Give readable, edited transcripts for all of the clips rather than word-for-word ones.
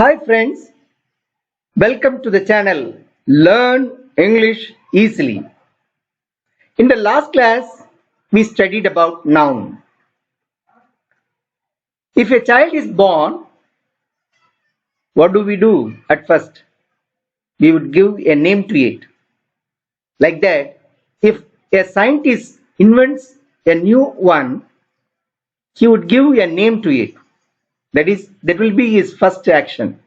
Hi friends, welcome to the channel Learn English Easily. In the last class, we studied about noun. If a child is born, what do we do at first? We would give a name to it. Like that, if a scientist invents a new one, he would give a name to it. That will be his first action.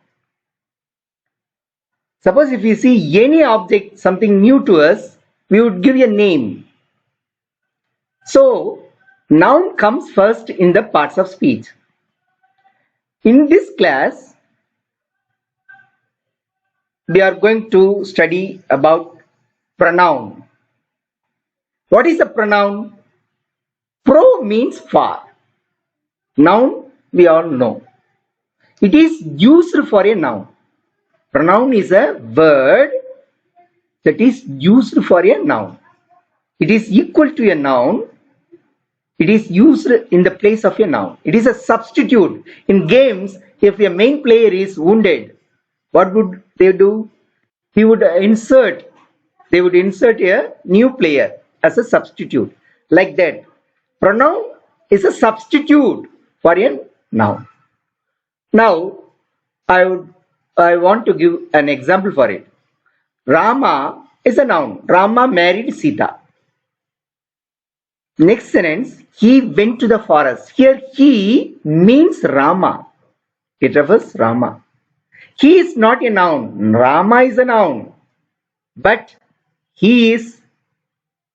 Suppose if we see any object, something new to us, we would give a name. So, noun comes first in the parts of speech. In this class, we are going to study about pronoun. What is a pronoun? Pro means for. Noun, we all know. It is used for a noun. Pronoun is a word that is used for a noun. It is equal to a noun. It is used in the place of a noun. It is a substitute. In games, if a main player is wounded, what would they do? They would insert a new player as a substitute. Like that. Pronoun is a substitute for a noun. Now, I want to give an example for it. Rama is a noun. Rama married Sita. Next sentence, he went to the forest. Here he means Rama. It refers Rama. He is not a noun. Rama is a noun. But he is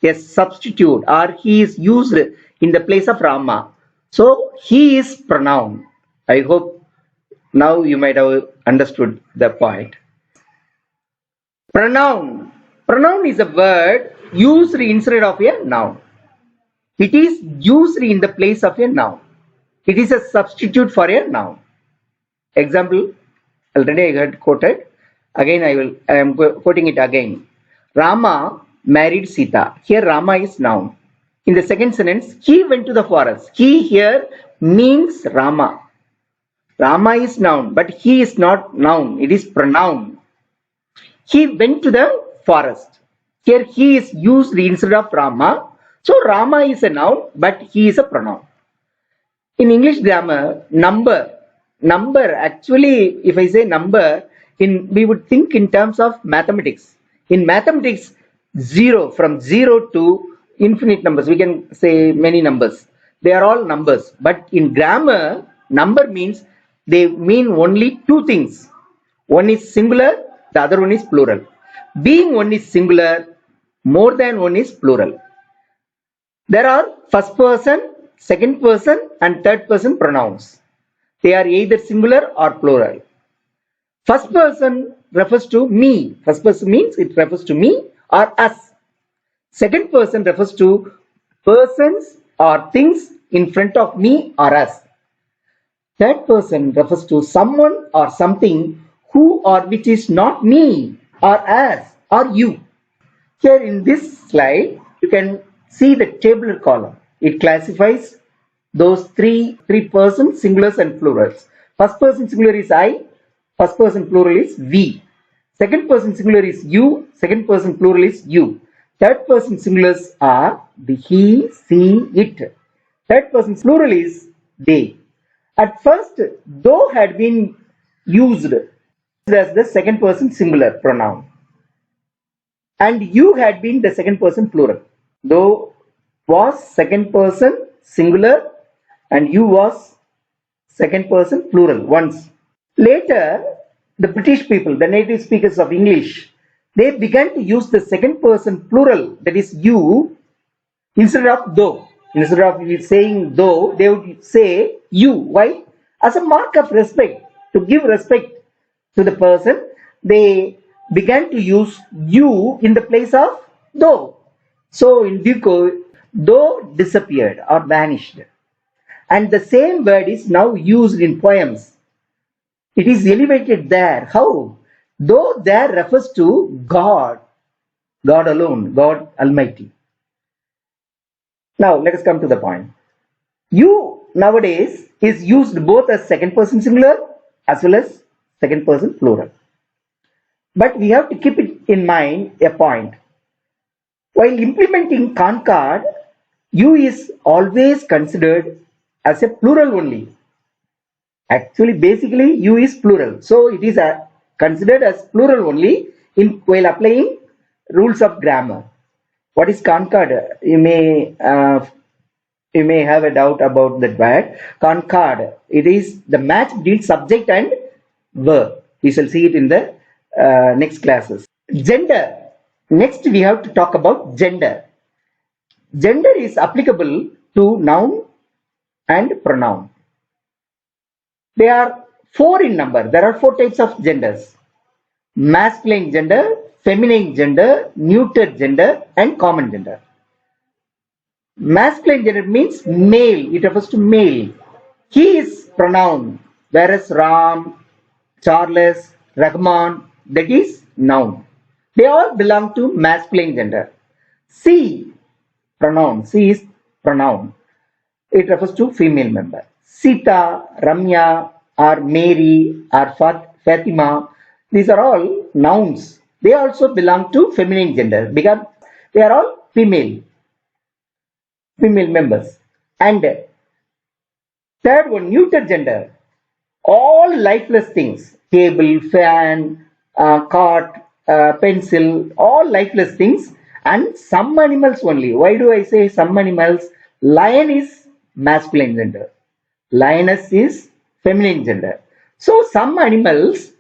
a substitute or he is used in the place of Rama. So he is pronoun. I hope now you might have understood the point. Pronoun. Pronoun is a word used instead of a noun. It is used in the place of a noun. It is a substitute for a noun. Example, already I had quoted. Again, I am quoting it again. Rama married Sita. Here Rama is noun. In the second sentence, he went to the forest. He here means Rama. Rama is noun, but he is not noun. It is pronoun. He went to the forest. Here he is used instead of Rama. So Rama is a noun, but he is a pronoun. In English grammar, number actually, if I say number, we would think in terms of mathematics. In mathematics, from 0 to infinite numbers, we can say many numbers. They are all numbers. But in grammar, number means they mean only two things. One is singular, the other one is plural. Being one is singular, more than one is plural. There are first person, second person and third person pronouns. They are either singular or plural. First person refers to me. First person means it refers to me or us. Second person refers to persons or things in front of me or us. Third person refers to someone or something who or which is not me or us or you. Here in this slide, you can see the tabular column. It classifies those three persons, singulars and plurals. First person singular is I, first person plural is we. Second person singular is you, second person plural is you. Third person singulars are the he, she, it. Third person plural is they. At first, though had been used as the second person singular pronoun. And you had been the second person plural. Though was second person singular and you was second person plural once. Later, the British people, the native speakers of English, they began to use the second person plural, that is you, instead of though. Instead of saying though, they would say you. Why? As a mark of respect, to give respect to the person, they began to use you in the place of though. So in due course, though disappeared or vanished. And the same word is now used in poems. It is elevated there. How? Though there refers to God. God alone. God Almighty. Now let us come to the point. You nowadays is used both as second person singular as well as second person plural. But we have to keep it in mind a point. While implementing Concord, you is always considered as a plural only. Actually, basically, you is plural. So it is considered as plural only while applying rules of grammar. What is Concord? You may have a doubt about that word. Concord. It is the match between subject and verb. We shall see it in the next classes. Gender. Next, we have to talk about gender. Gender is applicable to noun and pronoun. They are four in number. There are four types of genders: masculine gender, feminine gender, neuter gender, and common gender. Masculine gender means male. It refers to male. He is pronoun, whereas Ram, Charles, Rahman, that is noun. They all belong to masculine gender. She, pronoun. She is pronoun. It refers to female member. Sita, Ramya, or Mary, or Fatima, these are all nouns. They also belong to feminine gender because they are all female members. And third one, neuter gender. All lifeless things, table, fan, cart, pencil, all lifeless things, and some animals only. Why do I say some animals? Lion is masculine gender. Lioness is feminine gender. So some animals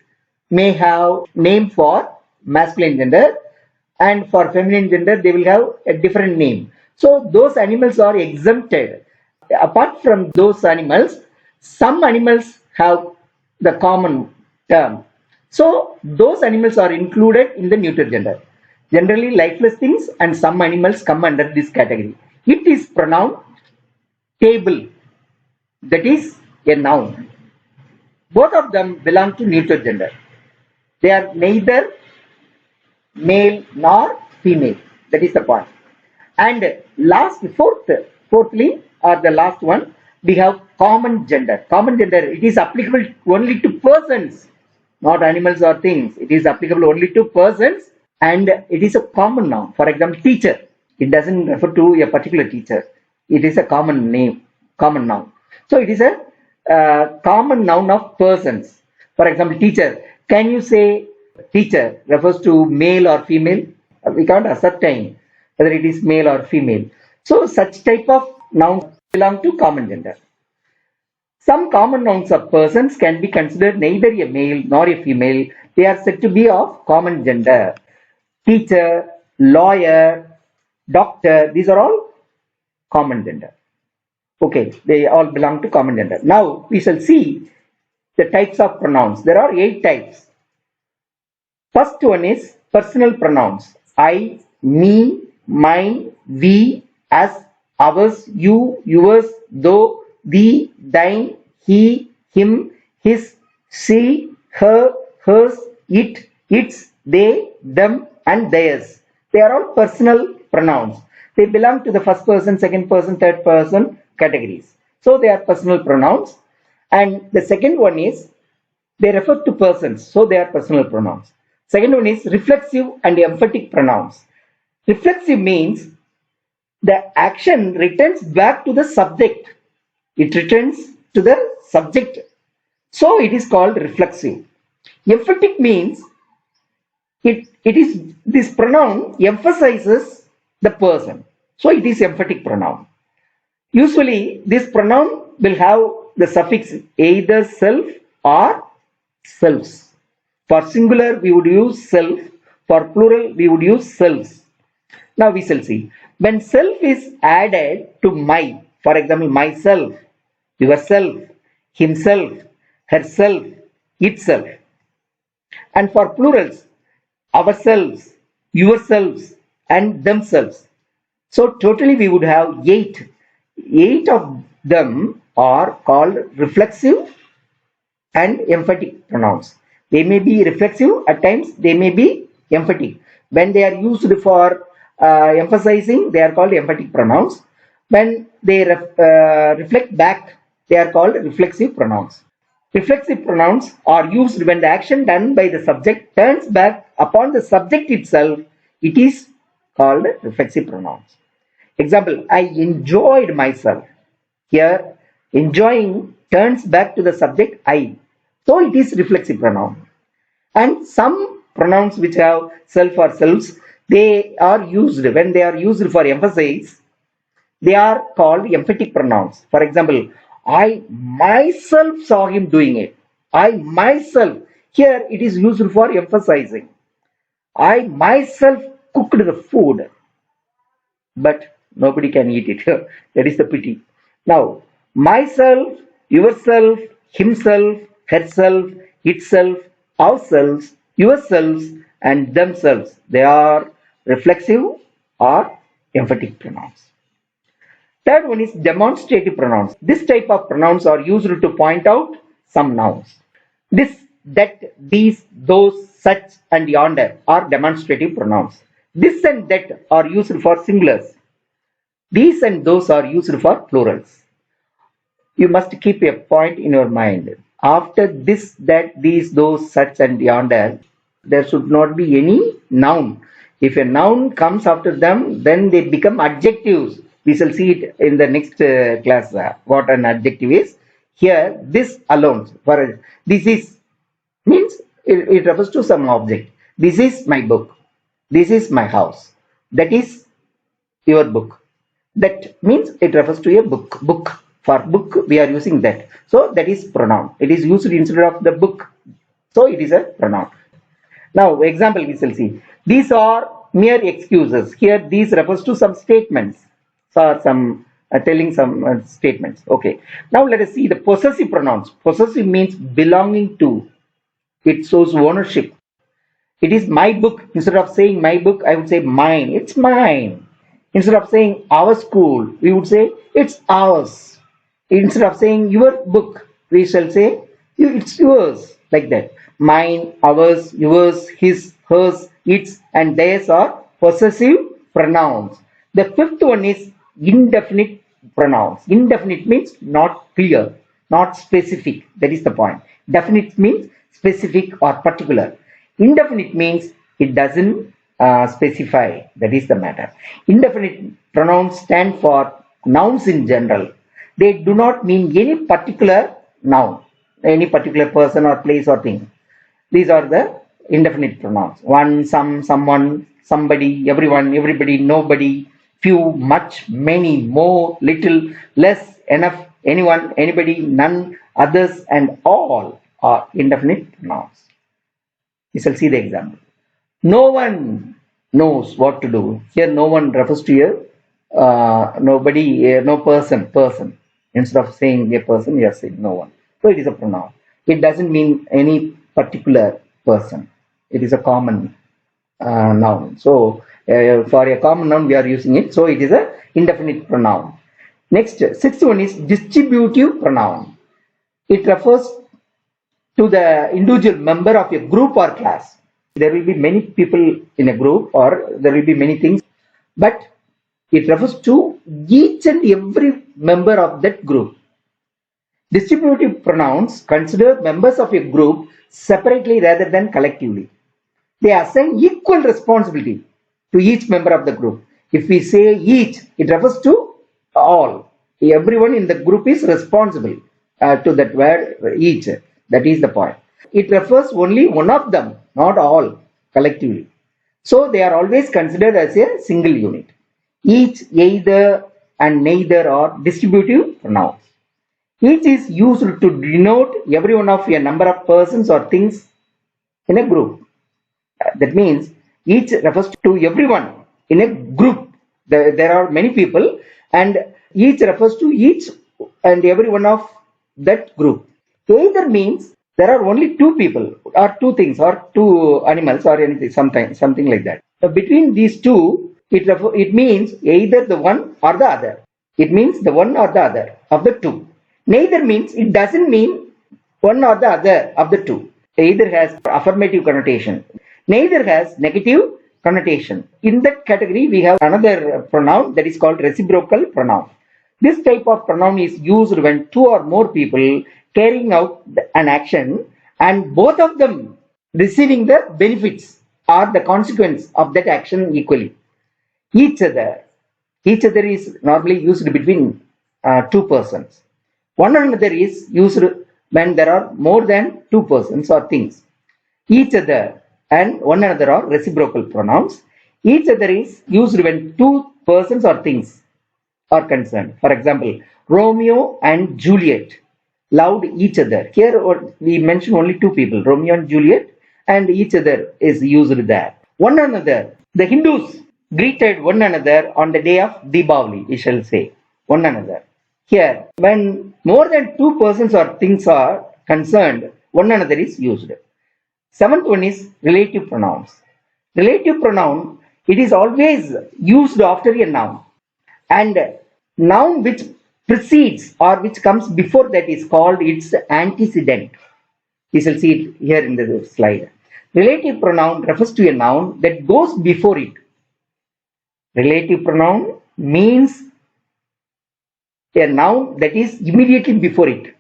may have name for masculine gender, and for feminine gender they will have a different name. So those animals are exempted. Apart from those animals, some animals have the common term. So those animals are included in the neuter gender. Generally, lifeless things and some animals come under this category. It is pronoun table. That is a noun. Both of them belong to neuter gender. They are neither male nor female. That is the point. And fourthly, or the last one, we have common gender. Common gender, it is applicable only to persons, not animals or things. It is applicable only to persons, and it is a common noun. For example, teacher. It doesn't refer to a particular teacher. It is a common name, common noun. So it is a common noun of persons. For example, teacher. Can you say teacher refers to male or female? We can't ascertain whether it is male or female. So such type of nouns belong to common gender. Some common nouns of persons can be considered neither a male nor a female. They are said to be of common gender. Teacher, lawyer, doctor, these are all common gender. Okay, they all belong to common gender. Now we shall see the types of pronouns. There are 8 types. First one is personal pronouns. I, me, mine, we, us, ours, you, yours, thou, thee, thine, he, him, his, she, her, hers, it, its, they, them, and theirs. They are all personal pronouns. They belong to the first person, second person, third person categories. So they are personal pronouns. And the second one is they refer to persons. So they are personal pronouns. Second one is reflexive and emphatic pronouns. Reflexive means the action returns back to the subject. It returns to the subject. So it is called reflexive. Emphatic means this pronoun emphasizes the person. So it is emphatic pronoun. Usually this pronoun will have the suffix either self or selves. For singular we would use self. For plural we would use selves. Now we shall see. When self is added to my, for example, myself, yourself, himself, herself, itself. And for plurals, ourselves, yourselves, and themselves. So totally we would have 8. 8 of them are called reflexive and emphatic pronouns. They may be reflexive, at times they may be emphatic. When they are used for emphasizing, they are called emphatic pronouns. When they reflect back, they are called reflexive pronouns. Reflexive pronouns are used when the action done by the subject turns back upon the subject itself. It is called reflexive pronouns. Example, I enjoyed myself. Here, enjoying turns back to the subject I. So it is reflexive pronoun. And some pronouns which have self or selves, they are used when they are used for emphasis, they are called emphatic pronouns. For example, I myself saw him doing it. I myself. Here it is used for emphasizing. I myself cooked the food, but nobody can eat it. That is the pity. Now, myself, yourself, himself, herself, itself, ourselves, yourselves, and themselves. They are reflexive or emphatic pronouns. Third one is demonstrative pronouns. This type of pronouns are used to point out some nouns. This, that, these, those, such, and yonder are demonstrative pronouns. This and that are used for singulars. These and those are used for plurals. You must keep a point in your mind. After this, that, these, those, such, and yonder, there should not be any noun. If a noun comes after them, then they become adjectives. We shall see it in the next class what an adjective is. Here, this alone, for this is means it refers to some object. This is my book. This is my house. That is your book. That means it refers to a book. Book. For book, we are using that. So that is pronoun. It is used instead of the book. So it is a pronoun. Now, example we shall see. These are mere excuses. Here, these refers to some statements. So some telling some statements. Okay. Now let us see the possessive pronouns. Possessive means belonging to. It shows ownership. It is my book. Instead of saying my book, I would say mine. It's mine. Instead of saying our school, we would say it's ours. Instead of saying your book, we shall say it's yours. Like that. Mine, ours, yours, his, hers, its, and theirs are possessive pronouns. The fifth one is indefinite pronouns. Indefinite means not clear, not specific. That is the point. Definite means specific or particular. Indefinite means it doesn't specify. That is the matter. Indefinite pronouns stand for nouns in general. They do not mean any particular noun, any particular person or place or thing. These are the indefinite pronouns. One, some, someone, somebody, everyone, everybody, nobody, few, much, many, more, little, less, enough, anyone, anybody, none, others, and all are indefinite pronouns. We shall see the example. No one knows what to do. Here, no one refers to a nobody, no person. Instead of saying a person, you are saying no one. So it is a pronoun. It doesn't mean any particular person. It is a common noun. So for a common noun, we are using it. So it is a indefinite pronoun. Next, sixth one is distributive pronoun. It refers to the individual member of a group or class. There will be many people in a group or there will be many things, but it refers to each and every member of that group. Distributive pronouns consider members of a group separately rather than collectively. They assign equal responsibility to each member of the group. If we say each, it refers to all. Everyone in the group is responsible to that word each. That is the point. It refers only one of them, not all collectively. So they are always considered as a single unit. Each, either, and neither are distributive pronouns. Each is used to denote every one of a number of persons or things in a group. That means each refers to everyone in a group. There are many people and each refers to each and every one of that group. Either means there are only two people or two things or two animals or anything, something like that. So between these two, it means either the one or the other. It means the one or the other of the two. Neither means it doesn't mean one or the other of the two. Either has affirmative connotation. Neither has negative connotation. In that category, we have another pronoun that is called reciprocal pronoun. This type of pronoun is used when two or more people carrying out an action and both of them receiving the benefits or the consequence of that action equally. Each other. Each other is normally used between two persons. One another is used when there are more than two persons or things. Each other and one another are reciprocal pronouns. Each other is used when two persons or things are concerned. For example, Romeo and Juliet loved each other. Here we mention only two people, Romeo and Juliet, and each other is used there. One another. The Hindus greeted one another on the day of Deepavali, we shall say. One another. Here, when more than two persons or things are concerned, one another is used. Seventh one is relative pronouns. Relative pronoun, it is always used after a noun. And noun which precedes or which comes before that is called its antecedent. We shall see it here in the slide. Relative pronoun refers to a noun that goes before it. Relative pronoun means a noun that is immediately before it.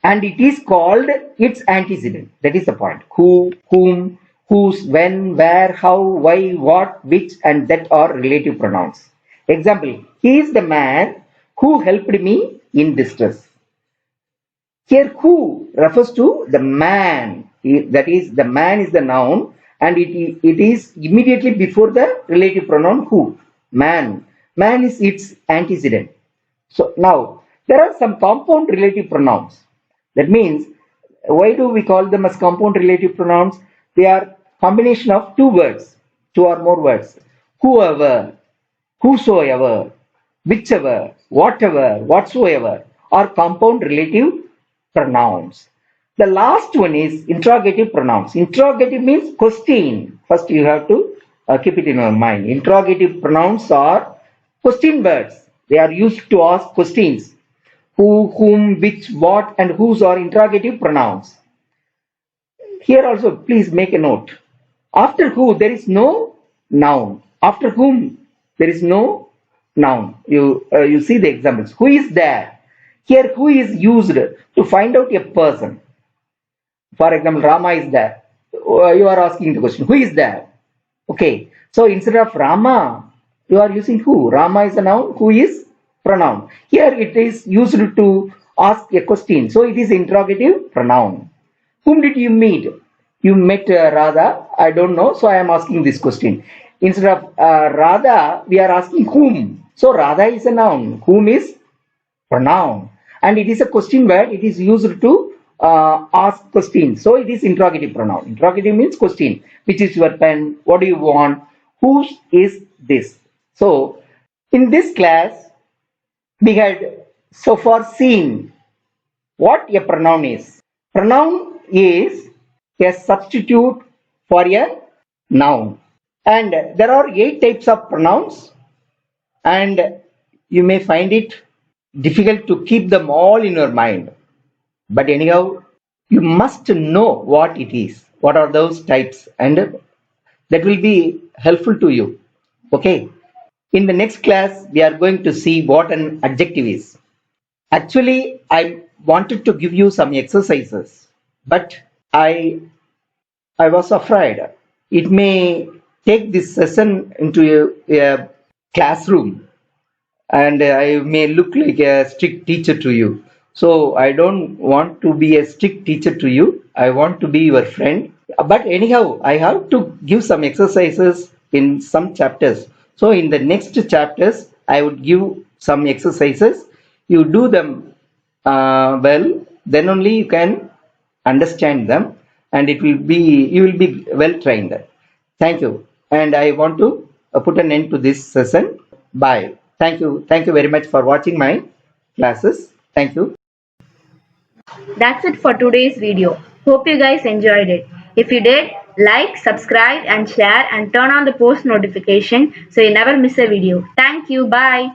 And it is called its antecedent. That is the point. Who, whom, whose, when, where, how, why, what, which, and that are relative pronouns. Example, he is the man who helped me in distress. Here, who refers to the man. That is, the man is the noun and it is immediately before the relative pronoun who. Man. Man is its antecedent. So now, there are some compound relative pronouns. That means, why do we call them as compound relative pronouns? They are combination of two words, two or more words. Whoever, whosoever, whichever, whatever, whatsoever are compound relative pronouns. The last one is interrogative pronouns. Interrogative means question. First you have to keep it in your mind. Interrogative pronouns are question words. They are used to ask questions. Who, whom, which, what, and whose are interrogative pronouns. Here also, please make a note. After who, there is no noun. After whom, there is no noun. You see the examples. Who is there? Here, who is used to find out a person. For example, Rama is there. You are asking the question, who is there? Okay. So instead of Rama, you are using who. Rama is a noun. Who is pronoun. Here it is used to ask a question. So it is interrogative pronoun. Whom did you meet? You met Radha. I don't know. So I am asking this question. Instead of Radha, we are asking whom. So Radha is a noun. Whom is pronoun. And it is a question word. It is used to ask questions. So it is interrogative pronoun. Interrogative means question. Which is your pen? What do you want? Whose is this? So in this class, we had so far seen what a pronoun is. Pronoun is a substitute for a noun. And there are 8 types of pronouns. And you may find it difficult to keep them all in your mind. But anyhow, you must know what it is. What are those types? And that will be helpful to you. Okay. In the next class, we are going to see what an adjective is. Actually, I wanted to give you some exercises, but I was afraid it may take this session into a classroom and I may look like a strict teacher to you. So I don't want to be a strict teacher to you. I want to be your friend. But anyhow, I have to give some exercises in some chapters. So in the next chapters, I would give some exercises. You do them well, then only you can understand them and you will be well trained. Thank you. And I want to put an end to this session. Bye. Thank you. Thank you very much for watching my classes. Thank you. That's it for today's video. Hope you guys enjoyed it. If you did, like, subscribe and share and turn on the post notification so you never miss a video. Thank you. Bye.